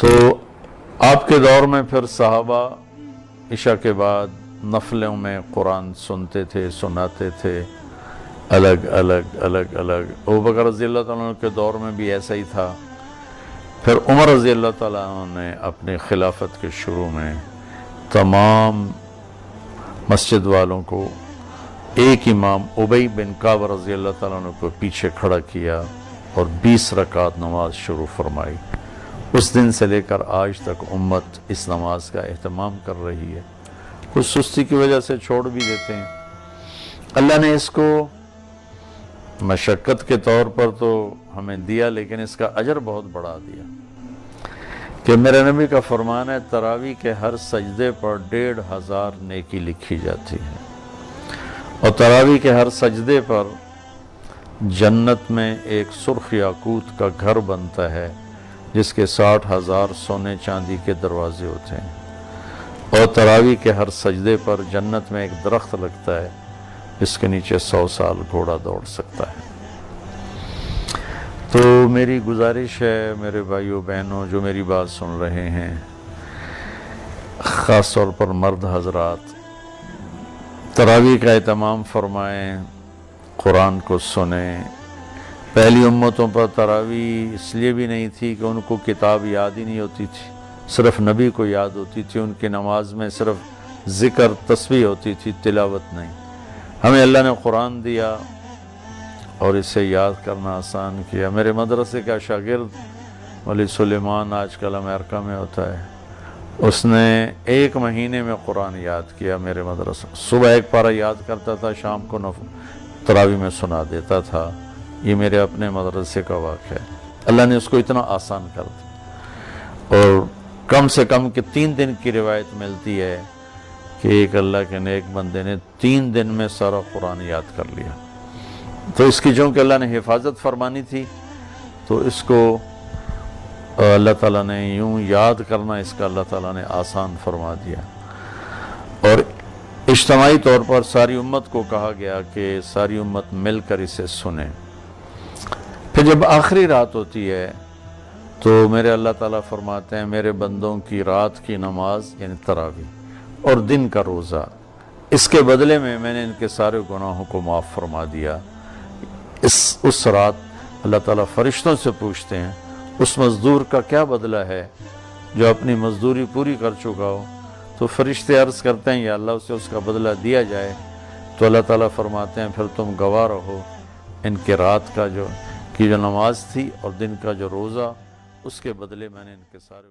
تو آپ کے دور میں پھر صحابہ عشاء کے بعد نفلوں میں قرآن سنتے تھے، سناتے تھے، الگ الگ ابو بکر رضی اللہ تعالیٰ عنہ کے دور میں بھی ایسا ہی تھا۔ پھر عمر رضی اللہ تعالیٰ عنہ نے اپنے خلافت کے شروع میں تمام مسجد والوں کو ایک امام ابی بن کعب رضی اللہ تعالیٰ عنہ کو پیچھے کھڑا کیا اور 20 رکعت نماز شروع فرمائی۔ اس دن سے لے کر آج تک امت اس نماز کا اہتمام کر رہی ہے، کچھ سستی کی وجہ سے چھوڑ بھی دیتے ہیں۔ اللہ نے اس کو مشقت کے طور پر تو ہمیں دیا، لیکن اس کا اجر بہت بڑھا دیا کہ میرے نبی کا فرمان ہے تراویح کے ہر سجدے پر 1500 نیکی لکھی جاتی ہے، اور تراویح کے ہر سجدے پر جنت میں ایک سرخ یاقوت کا گھر بنتا ہے جس کے 60,000 سونے چاندی کے دروازے ہوتے ہیں، اور تراویح کے ہر سجدے پر جنت میں ایک درخت لگتا ہے جس کے نیچے 100 سال گھوڑا دوڑ سکتا ہے۔ تو میری گزارش ہے میرے بھائیوں بہنوں جو میری بات سن رہے ہیں، خاص طور پر مرد حضرات، تراویح کا اہتمام فرمائیں، قرآن کو سنیں۔ پہلی امتوں پر تراویح اس لیے بھی نہیں تھی کہ ان کو کتاب یاد ہی نہیں ہوتی تھی، صرف نبی کو یاد ہوتی تھی، ان کی نماز میں صرف ذکر تسبیح ہوتی تھی، تلاوت نہیں۔ ہمیں اللہ نے قرآن دیا اور اسے یاد کرنا آسان کیا۔ میرے مدرسے کا شاگرد ولی سلیمان آج کل امریکہ میں ہوتا ہے، اس نے 1 مہینے میں قرآن یاد کیا۔ میرے مدرسہ صبح 1 پارہ یاد کرتا تھا، شام کو تراویح میں سنا دیتا تھا۔ یہ میرے اپنے مدرسے کا واقعہ ہے۔ اللہ نے اس کو اتنا آسان کر دیا، اور کم سے کم کہ 3 دن کی روایت ملتی ہے کہ ایک اللہ کے نیک بندے نے 3 دن میں سارا قرآن یاد کر لیا۔ تو اس کی چونکہ اللہ نے حفاظت فرمانی تھی تو اس کو اللہ تعالیٰ نے یوں یاد کرنا، اس کا اللہ تعالیٰ نے آسان فرما دیا، اور اجتماعی طور پر ساری امت کو کہا گیا کہ ساری امت مل کر اسے سنیں۔ پھر جب آخری رات ہوتی ہے تو میرے اللہ تعالیٰ فرماتے ہیں میرے بندوں کی رات کی نماز یعنی تراویح اور دن کا روزہ، اس کے بدلے میں نے ان کے سارے گناہوں کو معاف فرما دیا۔ اس رات اللہ تعالیٰ فرشتوں سے پوچھتے ہیں اس مزدور کا کیا بدلہ ہے جو اپنی مزدوری پوری کر چکا ہو؟ تو فرشتے عرض کرتے ہیں یا اللہ اسے اس کا بدلہ دیا جائے۔ تو اللہ تعالیٰ فرماتے ہیں پھر تم گواہ رہو ان کے رات کا جو نماز تھی اور دن کا جو روزہ، اس کے بدلے میں نے ان کے سارے